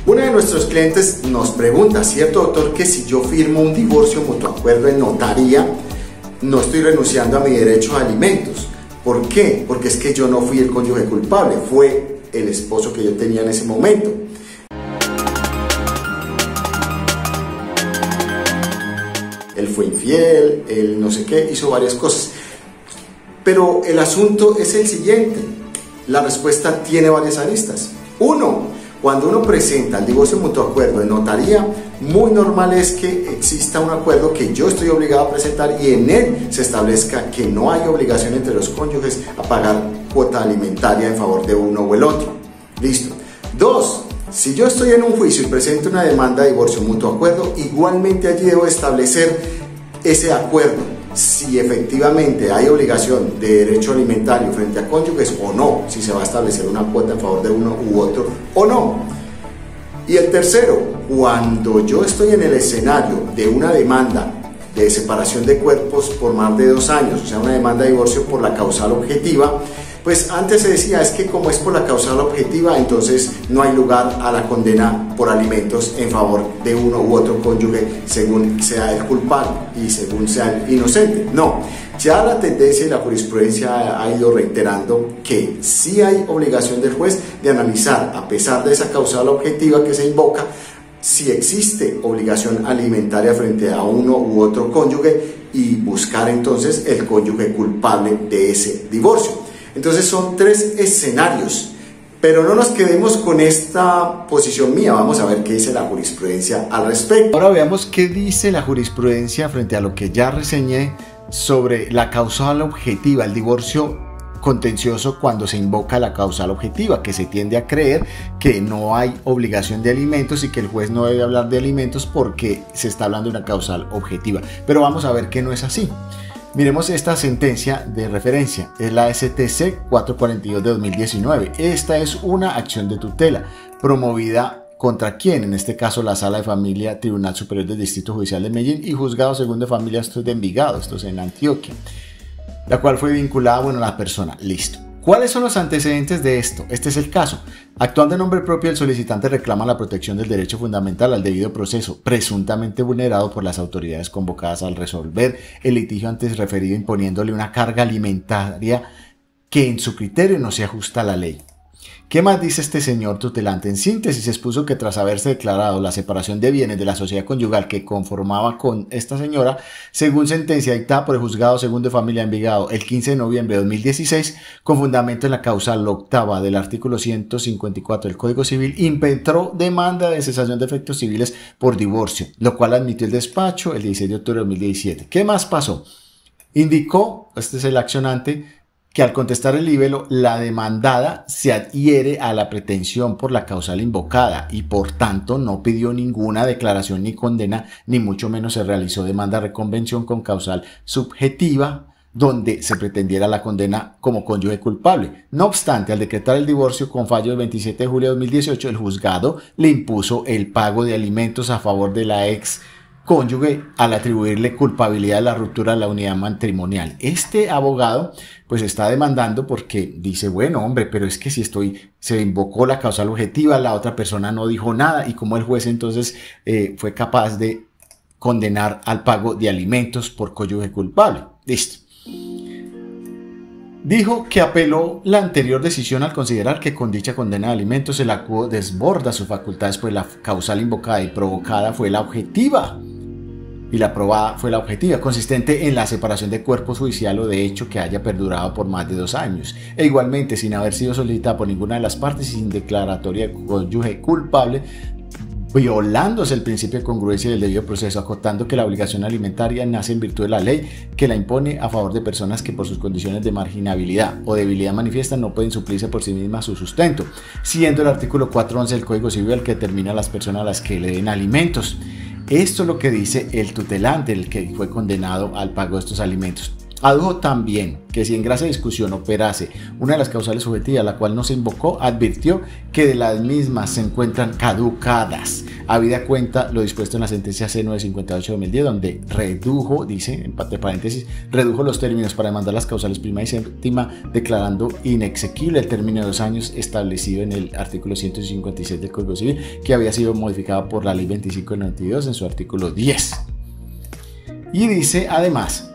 Uno de nuestros clientes nos pregunta, ¿cierto, doctor, que si yo firmo un divorcio mutuo acuerdo en notaría, no estoy renunciando a mi derecho a alimentos? ¿Por qué? Porque es que yo no fui el cónyuge culpable, fue el esposo que yo tenía en ese momento. Él fue infiel, él no sé qué, hizo varias cosas. Pero el asunto es el siguiente, la respuesta tiene varias aristas. Uno, cuando uno presenta el divorcio mutuo acuerdo en notaría, muy normal es que exista un acuerdo que yo estoy obligado a presentar y en él se establezca que no hay obligación entre los cónyuges a pagar cuota alimentaria en favor de uno o el otro. Listo. Dos, si yo estoy en un juicio y presento una demanda de divorcio mutuo acuerdo, igualmente allí debo establecer ese acuerdo, si efectivamente hay obligación de derecho alimentario frente a cónyuges o no, si se va a establecer una cuota en favor de uno u otro o no. Y el tercero, cuando yo estoy en el escenario de una demanda de separación de cuerpos por más de 2 años, o sea, una demanda de divorcio por la causal objetiva, pues antes se decía, es que como es por la causal objetiva, entonces no hay lugar a la condena por alimentos en favor de uno u otro cónyuge según sea el culpable y según sea el inocente. No, ya la tendencia y la jurisprudencia ha ido reiterando que sí hay obligación del juez de analizar, a pesar de esa causal objetiva que se invoca, si existe obligación alimentaria frente a uno u otro cónyuge y buscar entonces el cónyuge culpable de ese divorcio. Entonces son 3 escenarios, pero no nos quedemos con esta posición mía, vamos a ver qué dice la jurisprudencia al respecto. Ahora veamos qué dice la jurisprudencia frente a lo que ya reseñé sobre la causal objetiva, el divorcio contencioso cuando se invoca la causal objetiva, que se tiende a creer que no hay obligación de alimentos y que el juez no debe hablar de alimentos porque se está hablando de una causal objetiva, pero vamos a ver que no es así. Miremos esta sentencia de referencia, es la STC 442 de 2019. Esta es una acción de tutela promovida contra quién, en este caso la Sala de Familia Tribunal Superior del Distrito Judicial de Medellín y Juzgado Segundo de Familia, esto es de Envigado, esto es en Antioquia, la cual fue vinculada, a la persona. Listo. ¿Cuáles son los antecedentes de esto? Este es el caso. Actuando en nombre propio, el solicitante reclama la protección del derecho fundamental al debido proceso, presuntamente vulnerado por las autoridades convocadas al resolver el litigio antes referido, imponiéndole una carga alimentaria que en su criterio no se ajusta a la ley. ¿Qué más dice este señor tutelante? En síntesis, expuso que tras haberse declarado la separación de bienes de la sociedad conyugal que conformaba con esta señora, según sentencia dictada por el Juzgado Segundo de Familia de Envigado el 15 de noviembre de 2016, con fundamento en la causal octava del artículo 154 del Código Civil, impetró demanda de cesación de efectos civiles por divorcio, lo cual admitió el despacho el 16 de octubre de 2017. ¿Qué más pasó? Indicó, este es el accionante, que al contestar el libelo, la demandada se adhiere a la pretensión por la causal invocada y por tanto no pidió ninguna declaración ni condena, ni mucho menos se realizó demanda de reconvención con causal subjetiva donde se pretendiera la condena como cónyuge culpable. No obstante, al decretar el divorcio con fallo del 27 de julio de 2018, el juzgado le impuso el pago de alimentos a favor de la ex cónyuge al atribuirle culpabilidad de la ruptura de la unidad matrimonial. Este abogado pues está demandando porque dice, bueno hombre, pero es que si se invocó la causal objetiva, la otra persona no dijo nada y como el juez entonces fue capaz de condenar al pago de alimentos por cónyuge culpable. Listo. Dijo que apeló la anterior decisión al considerar que con dicha condena de alimentos el acuo desborda sus facultades, pues la causal invocada y provocada fue la objetiva y la probada fue la objetiva, consistente en la separación de cuerpos judicial o de hecho que haya perdurado por más de 2 años, e igualmente sin haber sido solicitada por ninguna de las partes y sin declaratoria de cónyuge culpable, violándose el principio de congruencia del debido proceso, acotando que la obligación alimentaria nace en virtud de la ley que la impone a favor de personas que por sus condiciones de marginabilidad o debilidad manifiesta no pueden suplirse por sí mismas su sustento, siendo el artículo 411 del Código Civil el que determina a las personas a las que le den alimentos. Esto es lo que dice el tutelante, el que fue condenado al pago de estos alimentos. Adujo también que si en grasa discusión operase una de las causales subjetivas, la cual no se invocó, advirtió que de las mismas se encuentran caducadas, habida cuenta lo dispuesto en la sentencia C958-2010, donde redujo, dice, entre paréntesis, redujo los términos para demandar las causales prima y séptima, declarando inexequible el término de 2 años establecido en el artículo 156 del Código Civil, que había sido modificado por la Ley 25 de 92 en su artículo 10. Y dice, además,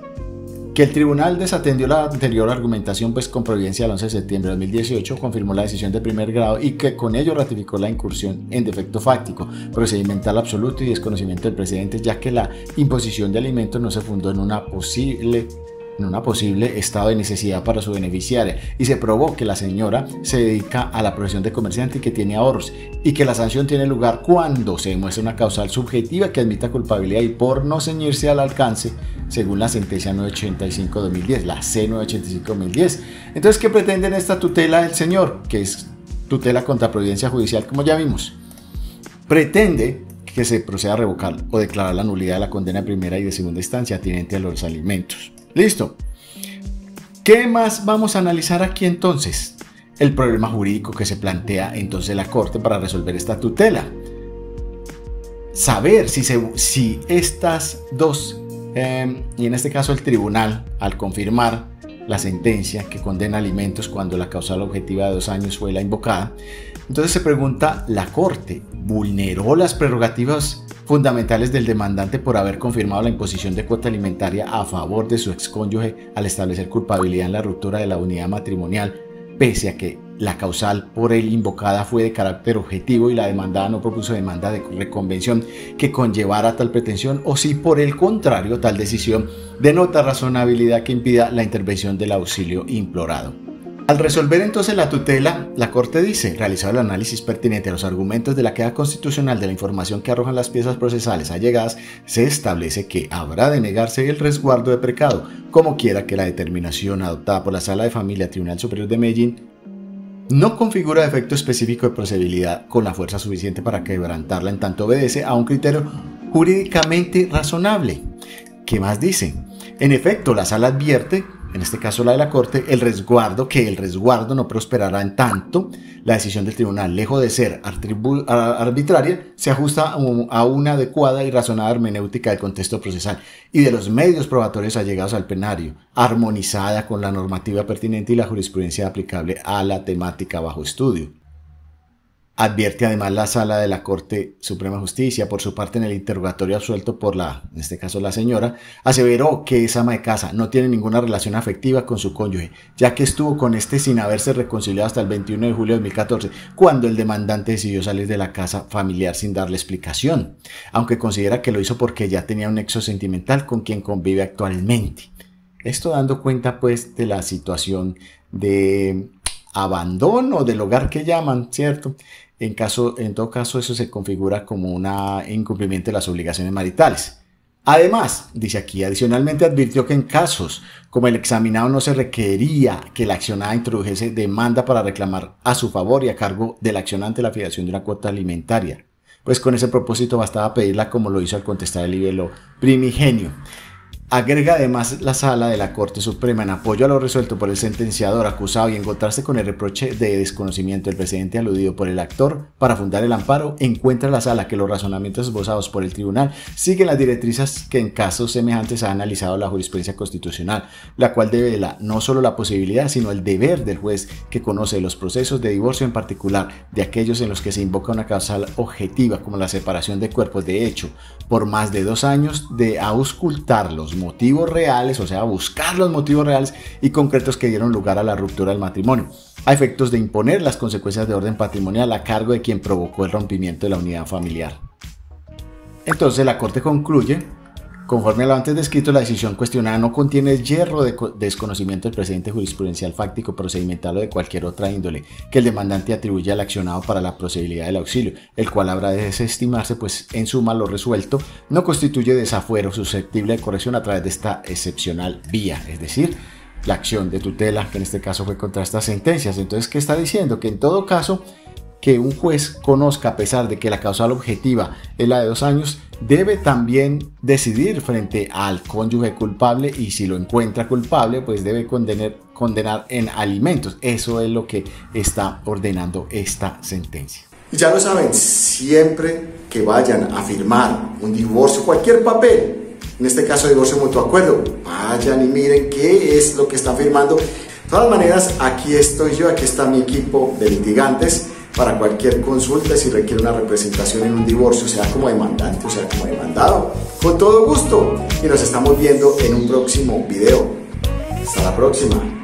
que el tribunal desatendió la anterior argumentación, pues con providencia del 11 de septiembre de 2018 confirmó la decisión de primer grado y que con ello ratificó la incursión en defecto fáctico, procedimental absoluto y desconocimiento del precedente, ya que la imposición de alimentos no se fundó en una posible estado de necesidad para su beneficiaria y se probó que la señora se dedica a la profesión de comerciante y que tiene ahorros, y que la sanción tiene lugar cuando se demuestra una causal subjetiva que admita culpabilidad y por no ceñirse al alcance según la sentencia 985-2010, la C985-2010. Entonces, ¿qué pretenden esta tutela del señor? Que es tutela contra providencia judicial, como ya vimos. Pretende que se proceda a revocar o declarar la nulidad de la condena de primera y de segunda instancia atinente a los alimentos. Listo. ¿Qué más vamos a analizar aquí entonces? El problema jurídico que se plantea entonces la Corte para resolver esta tutela. Saber si estas dos, y en este caso el tribunal, al confirmar la sentencia que condena alimentos cuando la causal objetiva de 2 años fue la invocada, entonces se pregunta, ¿la Corte vulneró las prerrogativas fundamentales del demandante por haber confirmado la imposición de cuota alimentaria a favor de su excónyuge al establecer culpabilidad en la ruptura de la unidad matrimonial, pese a que la causal por él invocada fue de carácter objetivo y la demandada no propuso demanda de reconvención que conllevara tal pretensión, o si por el contrario tal decisión denota razonabilidad que impida la intervención del auxilio implorado? Al resolver entonces la tutela, la Corte dice, realizado el análisis pertinente a los argumentos de la queja constitucional de la información que arrojan las piezas procesales allegadas, se establece que habrá de negarse el resguardo de precado, como quiera que la determinación adoptada por la Sala de Familia Tribunal Superior de Medellín no configura efecto específico de procedibilidad con la fuerza suficiente para quebrantarla, en tanto obedece a un criterio jurídicamente razonable. ¿Qué más dice? En efecto, la Sala advierte, en este caso la de la Corte, el resguardo no prosperará en tanto la decisión del tribunal, lejos de ser arbitraria, se ajusta a una adecuada y razonada hermenéutica del contexto procesal y de los medios probatorios allegados al plenario, armonizada con la normativa pertinente y la jurisprudencia aplicable a la temática bajo estudio. Advierte además la Sala de la Corte Suprema de Justicia, por su parte en el interrogatorio absuelto por en este caso la señora, aseveró que esa ama de casa no tiene ninguna relación afectiva con su cónyuge, ya que estuvo con este sin haberse reconciliado hasta el 21 de julio de 2014, cuando el demandante decidió salir de la casa familiar sin darle explicación, aunque considera que lo hizo porque ya tenía un nexo sentimental con quien convive actualmente. Esto dando cuenta pues de la situación de abandono del hogar que llaman, ¿cierto? En todo caso, eso se configura como un incumplimiento de las obligaciones maritales. Además, dice aquí, adicionalmente advirtió que en casos como el examinado no se requería que la accionada introdujese demanda para reclamar a su favor y a cargo del accionante la fijación de una cuota alimentaria, pues con ese propósito bastaba pedirla como lo hizo al contestar el libelo primigenio. Agrega además la Sala de la Corte Suprema, en apoyo a lo resuelto por el sentenciador acusado y encontrarse con el reproche de desconocimiento del precedente aludido por el actor para fundar el amparo, encuentra la Sala que los razonamientos esbozados por el tribunal siguen las directrices que en casos semejantes ha analizado la jurisprudencia constitucional, la cual devela no solo la posibilidad, sino el deber del juez que conoce los procesos de divorcio, en particular de aquellos en los que se invoca una causal objetiva como la separación de cuerpos de hecho por más de 2 años, de auscultar los motivos reales, o sea, buscar los motivos reales y concretos que dieron lugar a la ruptura del matrimonio, a efectos de imponer las consecuencias de orden patrimonial a cargo de quien provocó el rompimiento de la unidad familiar. Entonces la Corte concluye: conforme a lo antes descrito, la decisión cuestionada no contiene hierro de desconocimiento del precedente jurisprudencial, fáctico, procedimental o de cualquier otra índole que el demandante atribuye al accionado para la procedibilidad del auxilio, el cual habrá de desestimarse, pues en suma lo resuelto no constituye desafuero susceptible de corrección a través de esta excepcional vía, es decir, la acción de tutela, que en este caso fue contra estas sentencias. Entonces, ¿qué está diciendo? Que en todo caso que un juez conozca, a pesar de que la causal objetiva es la de 2 años, debe también decidir frente al cónyuge culpable, y si lo encuentra culpable, pues debe condenar en alimentos. Eso es lo que está ordenando esta sentencia. Y ya lo saben, siempre que vayan a firmar un divorcio, cualquier papel, en este caso divorcio mutuo acuerdo, vayan y miren qué es lo que están firmando. De todas maneras, aquí estoy yo, aquí está mi equipo de litigantes para cualquier consulta si requiere una representación en un divorcio, sea como demandante o sea como demandado. Con todo gusto. Y nos estamos viendo en un próximo video. Hasta la próxima.